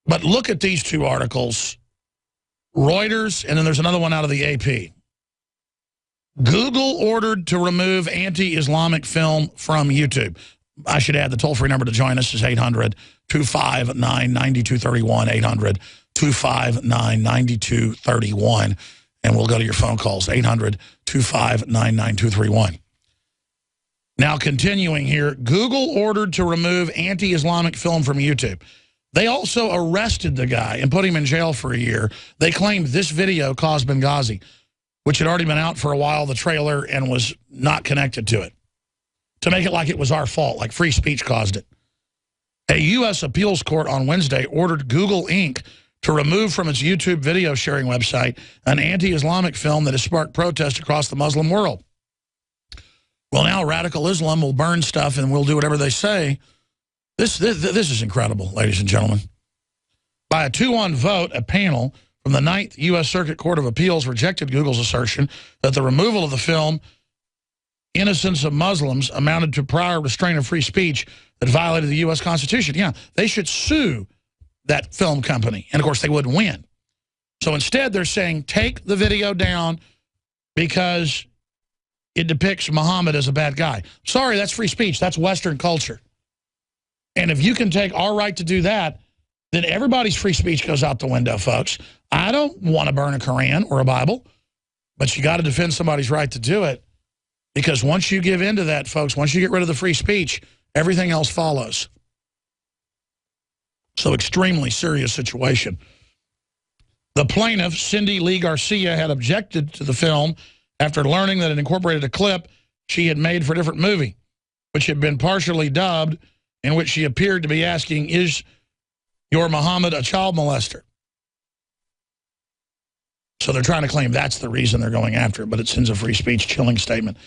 But look at these two articles. Reuters, and then there's another one out of the AP. Google ordered to remove anti-Islamic film from YouTube. I should add the toll-free number to join us is 800-259-9231, 800-259-9231. And we'll go to your phone calls, 800-259-9231. Now, continuing here, Google ordered to remove anti-Islamic film from YouTube. They also arrested the guy and put him in jail for a year. They claimed this video caused Benghazi, which had already been out for a while, the trailer, and was not connected to it, to make it like it was our fault, like free speech caused it. A U.S. appeals court on Wednesday ordered Google Inc. to remove from its YouTube video sharing website an anti-Islamic film that has sparked protests across the Muslim world. Well, now radical Islam will burn stuff and will do whatever they say. This is incredible, ladies and gentlemen. By a 2-1 vote, a panel from the 9th U.S. Circuit Court of Appeals rejected Google's assertion that the removal of the film, Innocence of Muslims, amounted to prior restraint of free speech that violated the U.S. Constitution. Yeah, they should sue that film company, and of course they wouldn't win. So instead they're saying take the video down because it depicts Muhammad as a bad guy. Sorry, that's free speech. That's Western culture. And if you can take our right to do that, then everybody's free speech goes out the window, folks. I don't want to burn a Quran or a Bible, but you got to defend somebody's right to do it, because once you give in to that, folks, once you get rid of the free speech, everything else follows. So extremely serious situation. The plaintiff, Cindy Lee Garcia, had objected to the film after learning that it incorporated a clip she had made for a different movie, which had been partially dubbed, in which she appeared to be asking, is your Muhammad a child molester? So they're trying to claim that's the reason they're going after it, but it sends a free speech chilling statement.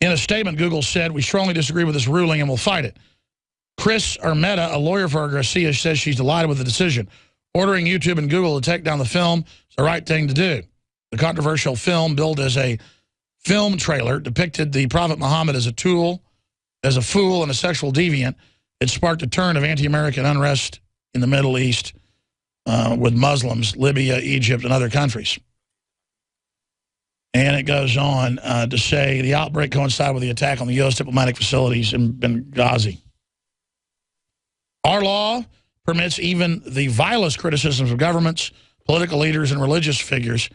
In a statement, Google said, we strongly disagree with this ruling and will fight it. Chris Armetta, a lawyer for Garcia, says she's delighted with the decision. Ordering YouTube and Google to take down the film is the right thing to do. The controversial film, billed as a film trailer, depicted the Prophet Muhammad as a tool, as a fool and a sexual deviant. It sparked a turn of anti-American unrest in the Middle East with Muslims, Libya, Egypt, and other countries. And it goes on to say the outbreak coincided with the attack on the U.S. diplomatic facilities in Benghazi. Our law permits even the vilest criticisms of governments, political leaders, and religious figures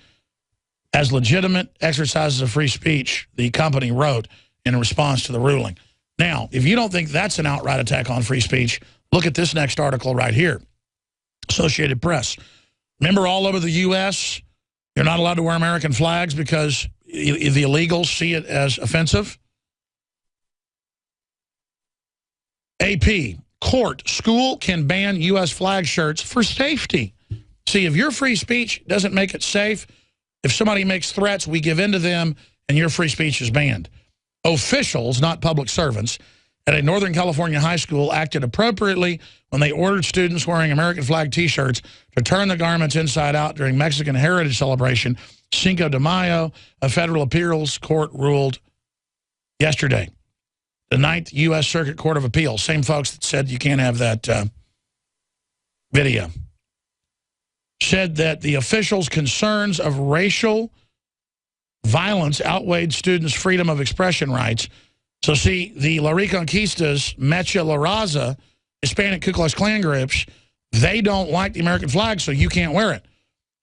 as legitimate exercises of free speech, the company wrote in response to the ruling. Now, if you don't think that's an outright attack on free speech, look at this next article right here. Associated Press. Remember, all over the U.S., you're not allowed to wear American flags because the illegals see it as offensive? AP, court, school can ban U.S. flag shirts for safety. See, if your free speech doesn't make it safe, if somebody makes threats, we give in to them, and your free speech is banned. Officials, not public servants, at a Northern California high school acted appropriately when they ordered students wearing American flag T-shirts to turn the garments inside out during Mexican Heritage Celebration, Cinco de Mayo. A federal appeals court ruled yesterday. The 9th U.S. Circuit Court of Appeals, same folks that said you can't have that video, said that the officials' concerns of racial violence outweighed students' freedom of expression rights. So see, the La Reconquistas, Mecha La Raza, Hispanic Ku Klux Klan groups, they don't like the American flag, so you can't wear it.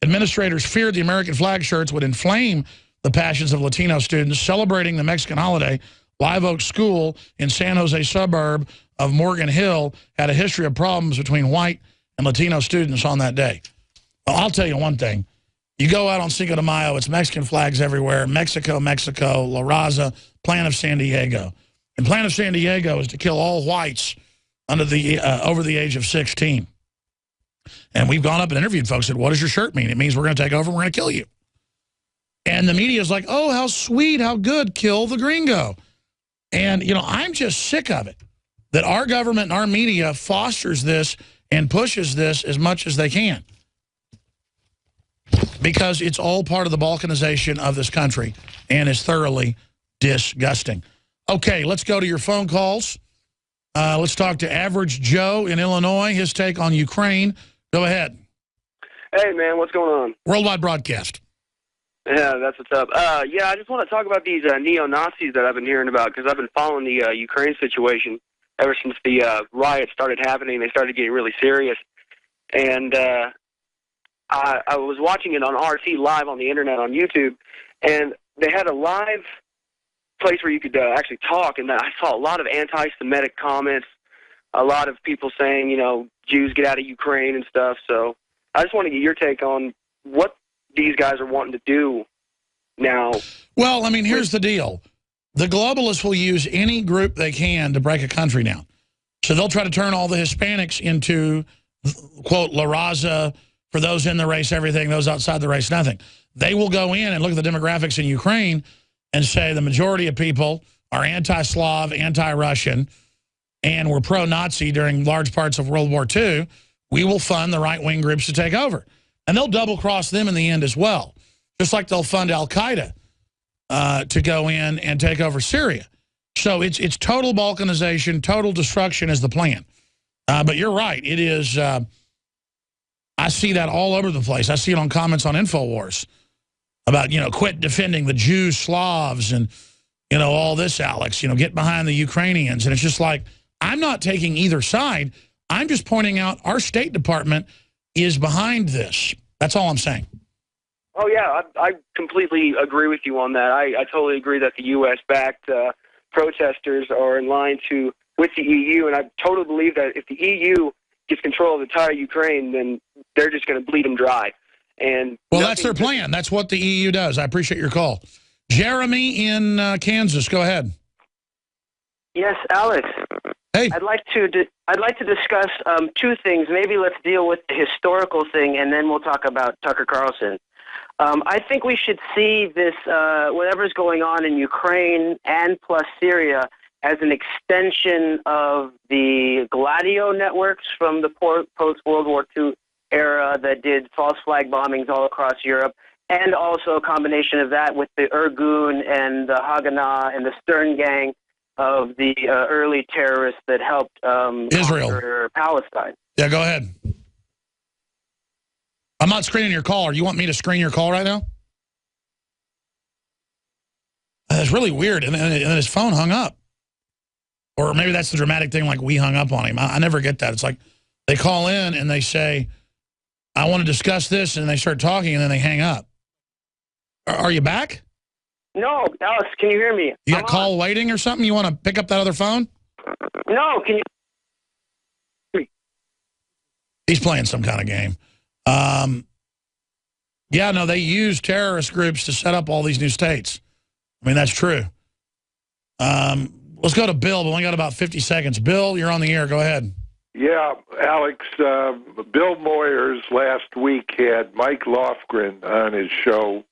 Administrators feared the American flag shirts would inflame the passions of Latino students celebrating the Mexican holiday. Live Oak School in San Jose suburb of Morgan Hill had a history of problems between white and Latino students on that day. Well, I'll tell you one thing. You go out on Cinco de Mayo, it's Mexican flags everywhere. Mexico, Mexico, La Raza, Plan of San Diego. And Plan of San Diego is to kill all whites under the over the age of 16. And we've gone up and interviewed folks and said, what does your shirt mean? It means we're going to take over and we're going to kill you. And the media is like, oh, how sweet, how good, kill the gringo. And, you know, I'm just sick of it, that our government and our media fosters this and pushes this as much as they can. Because it's all part of the balkanization of this country and is thoroughly disgusting. Okay, let's go to your phone calls. Let's talk to Average Joe in Illinois. His take on Ukraine. Go ahead. Hey, man, what's going on? Worldwide broadcast. Yeah, that's what's up. Yeah, I just want to talk about these neo-Nazis that I've been hearing about, because I've been following the Ukraine situation ever since the riots started happening. They started getting really serious. And I was watching it on RT live on the internet on YouTube, and they had a live place where you could actually talk, and I saw a lot of anti-Semitic comments, a lot of people saying, you know, Jews get out of Ukraine and stuff. So I just want to get your take on what these guys are wanting to do now. Well, I mean, here's the deal. The globalists will use any group they can to break a country down. So they'll try to turn all the Hispanics into, quote, La Raza, for those in the race, everything, those outside the race, nothing. They will go in and look at the demographics in Ukraine and say the majority of people are anti-Slav, anti-Russian, and were pro-Nazi during large parts of World War II. We will fund the right-wing groups to take over. And they'll double-cross them in the end as well, just like they'll fund al-Qaeda to go in and take over Syria. So it's total balkanization, total destruction is the plan. But you're right. It is, I see that all over the place. I see it on comments on InfoWars about, you know, quit defending the Jews, Slavs, and, you know, all this, Alex. You know, get behind the Ukrainians. And it's just like, I'm not taking either side. I'm just pointing out our State Department is behind this. That's all I'm saying. Oh, yeah, I completely agree with you on that. I totally agree that the U.S.-backed protesters are in line with the EU, and I totally believe that if the EU gets control of the entire Ukraine, then they're just going to bleed them dry. And well, that's their plan. That's what the EU does. I appreciate your call. Jeremy in Kansas, go ahead. Yes, Alex. Hey. I'd like to discuss two things. Maybe let's deal with the historical thing, and then we'll talk about Tucker Carlson. I think we should see this, whatever's going on in Ukraine and plus Syria, as an extension of the Gladio networks from the post-World War II era that did false flag bombings all across Europe, and also a combination of that with the Irgun and the Haganah and the Stern Gang of the early terrorists that helped Israel, conquer Palestine. Yeah, go ahead. I'm not screening your call. Or you want me to screen your call right now? That's really weird. And then his phone hung up. Or maybe that's the dramatic thing, like we hung up on him. I never get that. It's like they call in and they say, I want to discuss this, and they start talking, and then they hang up. Are you back? No, Alex, can you hear me? You got call waiting or something? You want to pick up that other phone? No, can you? He's playing some kind of game. Yeah, no, they use terrorist groups to set up all these new states. I mean, that's true. Let's go to Bill. We only got about 50 seconds. Bill, you're on the air. Go ahead. Yeah, Alex, Bill Moyers last week had Mike Lofgren on his show.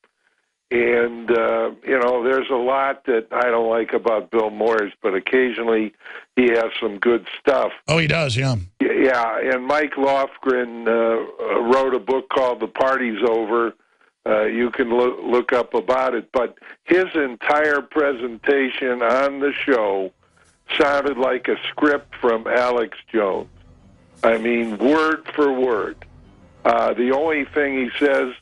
And, you know, there's a lot that I don't like about Bill Moyers, but occasionally he has some good stuff. Oh, he does, yeah. Yeah, and Mike Lofgren wrote a book called The Party's Over. You can look up about it. But his entire presentation on the show sounded like a script from Alex Jones. I mean, word for word. The only thing he says,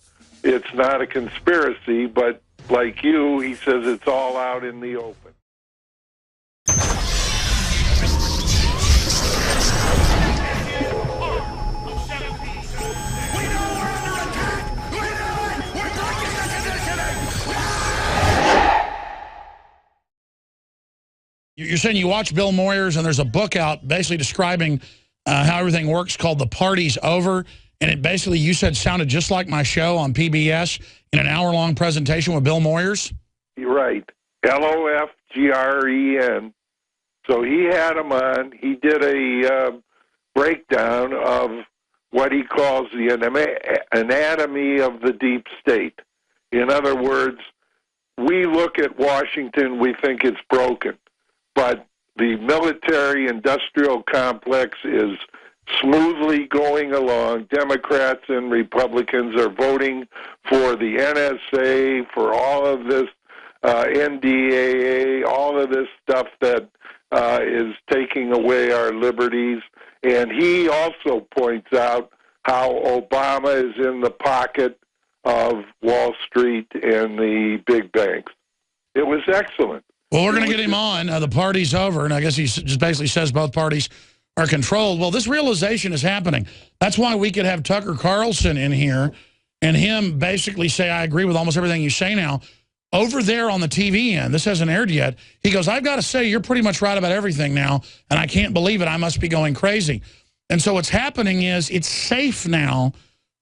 it's not a conspiracy, but like you, he says it's all out in the open. You're saying you watch Bill Moyers, and there's a book out basically describing how everything works called The Party's Over. And it basically, you said, sounded just like my show on PBS in an hour-long presentation with Bill Moyers? You're right. Lofgren. So he had him on. He did a breakdown of what he calls the anatomy of the deep state. In other words, we look at Washington, we think it's broken. But the military-industrial complex is smoothly going along. Democrats and Republicans are voting for the NSA, for all of this NDAA, all of this stuff that is taking away our liberties. And he also points out how Obama is in the pocket of Wall Street and the big banks. It was excellent. Well, we're going to get him on. The party's over, and I guess he just basically says both parties are controlled. Well, this realization is happening. That's why we could have Tucker Carlson in here and him basically say, I agree with almost everything you say now. Over there on the TV end, this hasn't aired yet, he goes, I've got to say, you're pretty much right about everything now, and I can't believe it. I must be going crazy. And so what's happening is it's safe now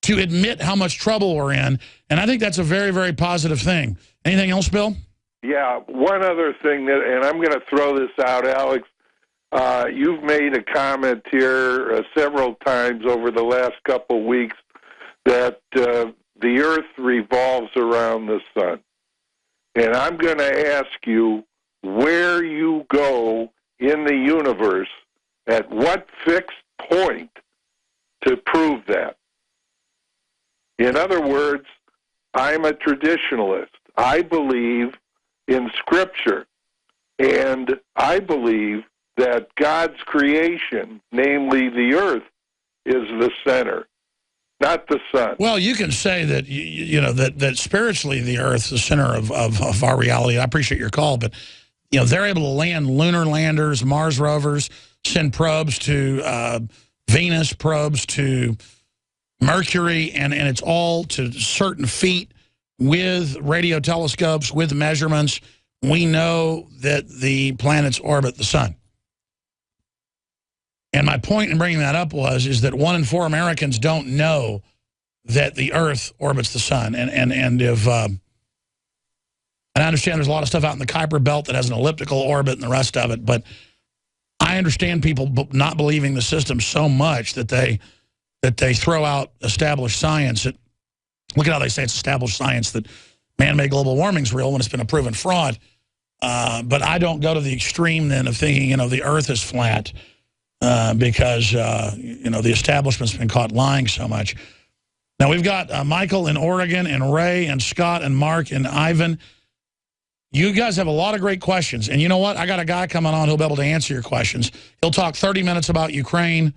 to admit how much trouble we're in, and I think that's a very, very positive thing. Anything else, Bill? Yeah, one other thing, and I'm going to throw this out, Alex. You've made a comment here several times over the last couple weeks that the Earth revolves around the sun. And I'm going to ask you where you go in the universe, at what fixed point to prove that. In other words, I'm a traditionalist. I believe in Scripture, and I believe that God's creation, namely the Earth, is the center, not the sun. Well, you can say that you know that spiritually the Earth is the center of our reality. I appreciate your call, but they're able to land lunar landers, Mars rovers, send probes to Venus, probes to Mercury, and it's all to certain feet with radio telescopes, with measurements. We know that the planets orbit the sun. And my point in bringing that up is that 1 in 4 Americans don't know that the Earth orbits the sun. And if and I understand there's a lot of stuff out in the Kuiper Belt that has an elliptical orbit and the rest of it, but I understand people not believing the system so much that they throw out established science. Look at how they say it's established science that man-made global warming is real when it's been a proven fraud. But I don't go to the extreme then of thinking the Earth is flat. Because, the establishment's been caught lying so much. Now, we've got Michael in Oregon and Ray and Scott and Mark and Ivan. You guys have a lot of great questions. And you know what? I got a guy coming on who'll be able to answer your questions. He'll talk 30 minutes about Ukraine,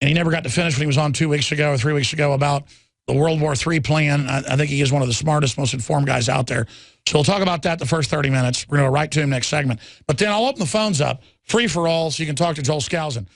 and he never got to finish when he was on 2 weeks ago or 3 weeks ago about the World War III plan. I think he is one of the smartest, most informed guys out there. So we'll talk about that the first 30 minutes. We're going to go right to him next segment. But then I'll open the phones up, free for all, so you can talk to Joel Skousen.